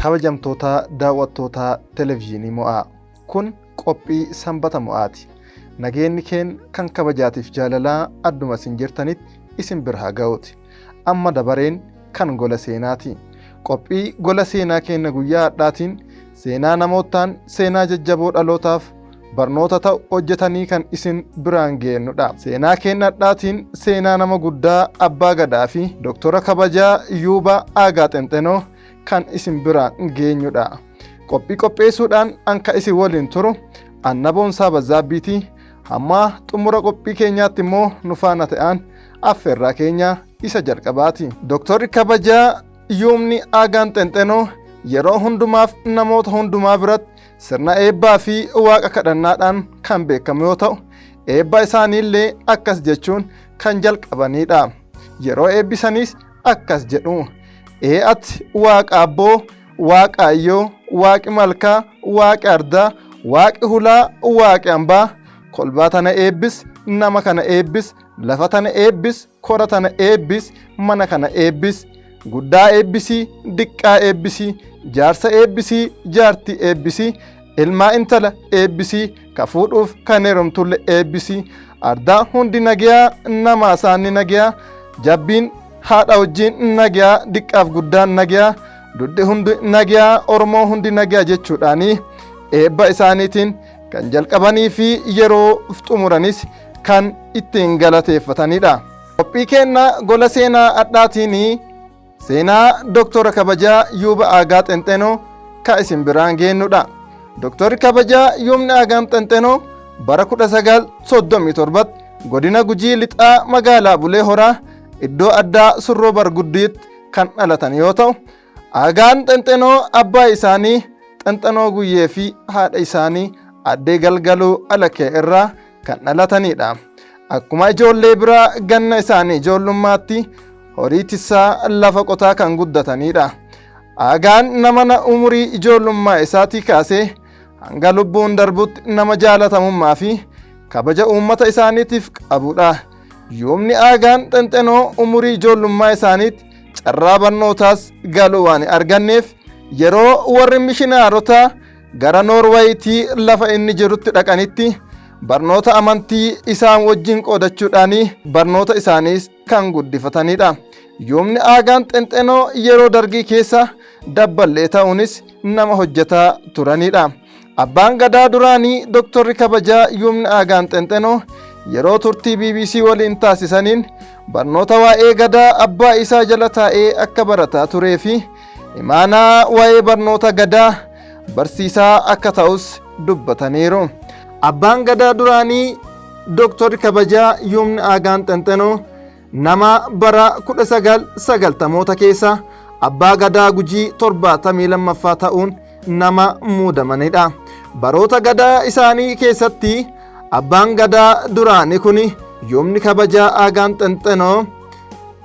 kabajamtoota daawwattoota televezyiinii mo'aa kun qophii sanbata mo'aati. Nageenyi keen kan kabajaatiif jaalalaa adduma isin jirtanitti isin bira ga'uuti. Amma dabareen kan gola seenaati. Qophii gola seenaa keenya guyyaa har'aatiin seenaa namootaan seenaa jajjaboo dhalootaaf barnoota ta'u hojjetanii kan isin biraan geenyudha. Seenaa keenya har'aatiin seenaa nama guddaa abbaa gadaa fi doktora kabajaa Yuubaa Aagaa Xenxenoo kan isin biraan geenyudha. Qophii qopheessuudhaan anka isin waliin turu Annaboonsaa Bazzaabbiitii. Hamma xumura qophii keenyaatti immoo nu faana ta'an affeerraa keenya isa jalqabaati. Doktorri kabajaa Yuubni Aagaan Xenxenoo yeroo hundumaaf namoota hundumaa biratti sirna eebbaa fi waaqa kadhannaadhaan kan beekamu yoo ta'u, eebba isaaniillee akkas jechuun kan jalqabanidha. Yeroo eebbisanis akkas jedhu: ati waaqa abboo, waaqa ayyoo, waaqi malkaa, waaqi ardaa, waaqi hulaa, waaqi hambaa, kolbaa tana eebbis, nama kana eebbis, lafa tana eebbis, kora tana eebbis, mana kana eebbis, guddaa eebbisii, diqqaa eebbisii, jaarsa eebbisii, jaartii eebbisii, ilmaa intala eebbisii, ka fuudhuuf kan heerumtulle eebbisii, ardaa hundi nagayaa, nama isaanii nagayaa, jabbiin haadha wajjin nagayaa, diqqaaf guddaan nagayaa, duddi hundi nagayaa, oromoo hundi nagayaa jechuudhaani eebba isaaniitiin kan jalqabanii fi yeroo xumuranis kan ittiin galateeffatanidha. Qophii keenya gola seenaa har'aatiin seenaa doktora kabajaa Yuubaa Aagaa Xenxenoo ka isin biraan geenyudha. Doktorri kabajaa Yuubni Aagaan Xenxenoo bara 1937 godina Gujii lixaa magaalaa Bulee Horaa iddoo addaa Surroo Barguddiitti kan dhalatan yoo ta'u, Aagaan Xenxenoo abbaa isaanii Xenxenoo Guyyee fi haadha isaanii addee Galgaluu Alakee irraa kan dhalatanidha. Akkuma ijoollee biraa ganna isaanii ijoollummaatti horii tissaa lafa qotaa kan guddatanidha. Aagaan nama umurii ijoollummaa isaatii kaasee hanga lubbuun darbutti nama jaalatamummaa fi kabaja uummata isaaniitiif qabudha. Yuubni Aagaan Xenxenoo umurii ijoollummaa isaaniitti carraa barnootaas galuu waan arganneef yeroo warri mishinaarotaa gara Noorweeyitii lafa inni jirutti dhaqanitti barnoota amantii isaan wajjin qoodachuudhaan barnoota isaaniis kan guddifatanidha. Yuubni Aagaan Xenxenoo yeroo dargii keessa dabballee ta'uunis nama hojjetaa turanidha. Abbaan gadaa duraanii doktorri kabajaa Yuubni Aagaan Xenxenoo yeroo turtii BBC waliin taasisaniin barnoota waa'ee gadaa abbaa isaa jala taa'ee akka barataa turee fi imaanaa waa'ee barnoota gadaa barsiisaa akka ta'us dubbataniiru. Abbaan gadaa duraanii doktorri kabajaa Yuubni Aagaan Xenxenoo nama bara 1990moota keessa abbaa gadaa Gujii 72ffaa ta'uun nama muudamanidha. Baroota gadaa isaanii keessatti abbaan gadaa duraanii kun Yuubni kabajaa Aagaan Xenxenoo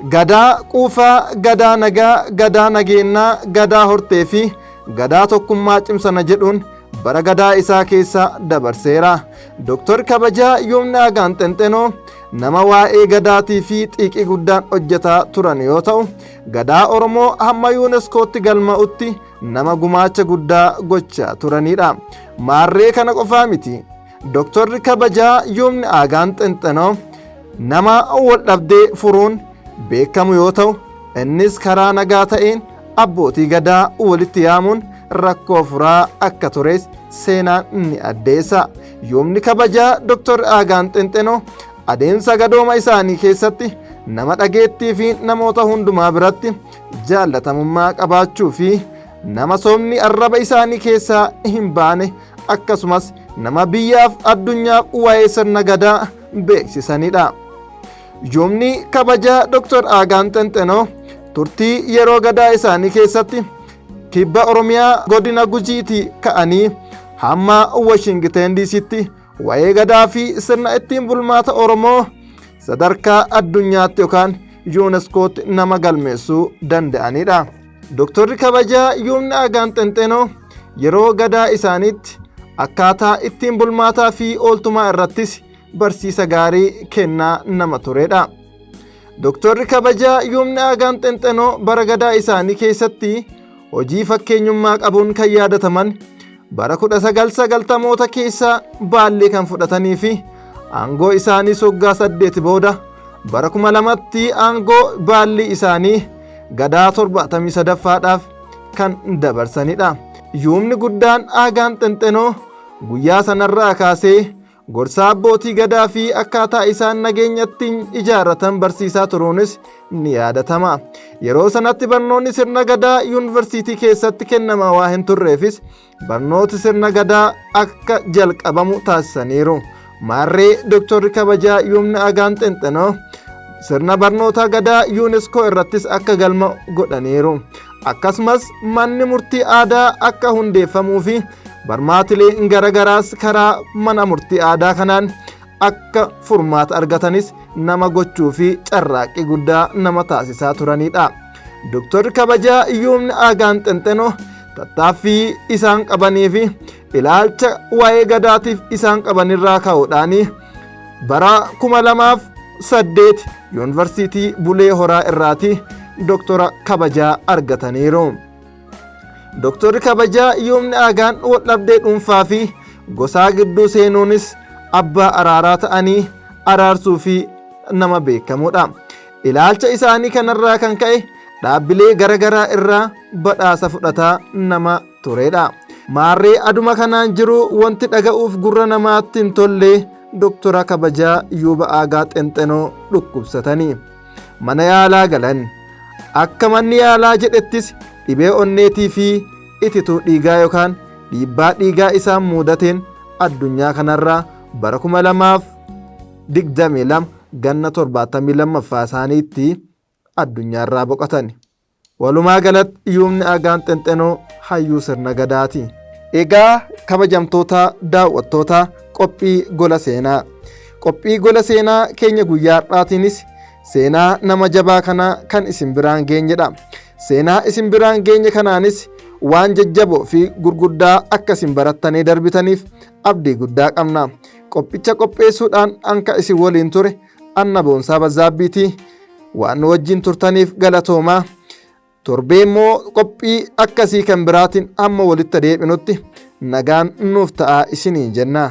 gadaa quufaa, gadaa nagaa, gadaa nageenyaa, gadaa hortee fi gadaa tokkummaa cimsana jedhuun bara gadaa isaa keessa dabarseera. Doktorri kabajaa Yuubni Aagaan Xenxenoo nama waa'ee gadaatii fi xiiqii guddaan hojjetaa turan yoo ta'u, gadaa Oromoo hamma yuuneskootti galma'utti nama gumaacha guddaa gochaa turanidha. Maarree kana qofaa miti. Doktorri kabajaa Yuubni Aagaan Xenxenoo nama wal dhabdee furuun beekamu yoo ta'u, innis karaa nagaa ta'een abbootii gadaa walitti yaamuun rakkoo furaa akka tures seenaan ni addeessa. Yuubni kabajaa Doktorri Aagaan Xenxenoo adeemsa gadooma isaanii keessatti nama dhageettii fi namoota hundumaa biratti jaalatamummaa qabaachuu fi nama soomni arraba isaanii keessaa hin baane akkasumas nama biyyaaf addunyaaf waa'ee sirna gadaa beeksisanidha. Yuubni kabajaa Doktor Aagaan Xenxenoo turtii yeroo gadaa isaanii keessatti kibba Oromiyaa godina Gujiitii ka'anii hamma Washington DC'tti waa'ee gadaa fi sirna ittiin bulmaata Oromoo sadarkaa addunyaatti yookaan yuuneskootti nama galmeessuu danda'anidha. Doktorri kabajaa Yuubni Aagaan Xenxenoo yeroo gadaa isaaniitti akkaataa ittiin bulmaataa fi ooltumaa irrattis barsiisa gaarii kennaa nama turedha. Doktorri kabajaa Yuubni Aagaan Xenxenoo bara gadaa isaanii keessatti hojii fakkeenyummaa qabuun kan yaadataman bara 1990moota keessa baallee kan fudhatanii fi aangoo isaanii waggaa 8 booda bara 2000tti aangoo baalli isaanii gadaa 73ffaadhaaf kan dabarsanidha. Yuumni guddaan Aagaan Xinxinoo guyyaa sanarraa kaasee gorsaa abbootii gadaa fi akkaataa isaan nageenyatti ijaarratan barsiisaa turuunis ni yaadatama. Yeroo sanatti barnoonni sirna gadaa yuunivarsiitii keessatti kennamaa waa hin turreefis barnooti sirna gadaa akka jalqabamu taasisaniiru. Maarree Dooktarri kabajaa yuumni Aagaan Xinxinoo sirna barnoota gadaa yuuneeskoo irrattis akka galma godhaniiru. Akkasumas manni murtii aadaa akka hundeeffamuu fi barmaatileen garagaraas karaa mana murtii aadaa kanaan akka furmaata argatanis nama gochuu fi carraaqqii guddaa nama taasisaa turanidha. Dooktarri kabajaa yuumni Aagaan Xinxinoo tattaaffii isaan qabanii fi ilaalcha waa'ee gadaatiif isaan qabanirraa ka'uudhaan bara 2008 yuunivarsiitii Bulee Horaa irraati Dooktora kabajaa argataniiru. Dooktarri kabajaa yuumni Aagaan waldhabdee dhuunfaa fi gosaa gidduu seenuunis abbaa araaraa ta'anii araarsuu fi nama beekamudha. Ilaalcha isaanii kanarraa kan ka'e dhaabbilee garagaraa irraa badhaasa fudhataa nama turedha. Maarree aduma kanaan jiru wanti dhaga'uuf gurra namaatti hin tolle Dooktora kabajaa yuuba Aagaa Xinxinoo dhukkubsatanii mana yaalaa galan. Akka manni yaalaa jedhettis dhibee onneetii fi itituu dhiigaa yookaan dhiibbaa dhiigaa isaan mudateen addunyaa kanarraa bara 2022 ganna 72ffaa isaaniitti addunyaarraa boqotan. Walumaa galatti yuumni Aagaan Xinxinoo hayyuu sirna gadaati. Egaa kabajamtoota daawwattoota qophii gola seenaa. Qophii gola seenaa keenya guyyaa har'aatiinis seenaa nama jabaa kanaa kan isin biraan geenyedha. Seenaa isin biraan geenye kanaanis waan jajjaboo fi gurguddaa akka isin barattanii darbitaniif abdii guddaa qabna. Qophicha qopheessuudhaan anka isin waliin ture Anna Boonsaa Bazzaabbiitii. Waan nu wajjin turtaniif galatoomaa. Torbee immoo qophii akkasii kan biraatiin amma walitti deebinutti nagaan nuuf ta'aa isiniin jenna.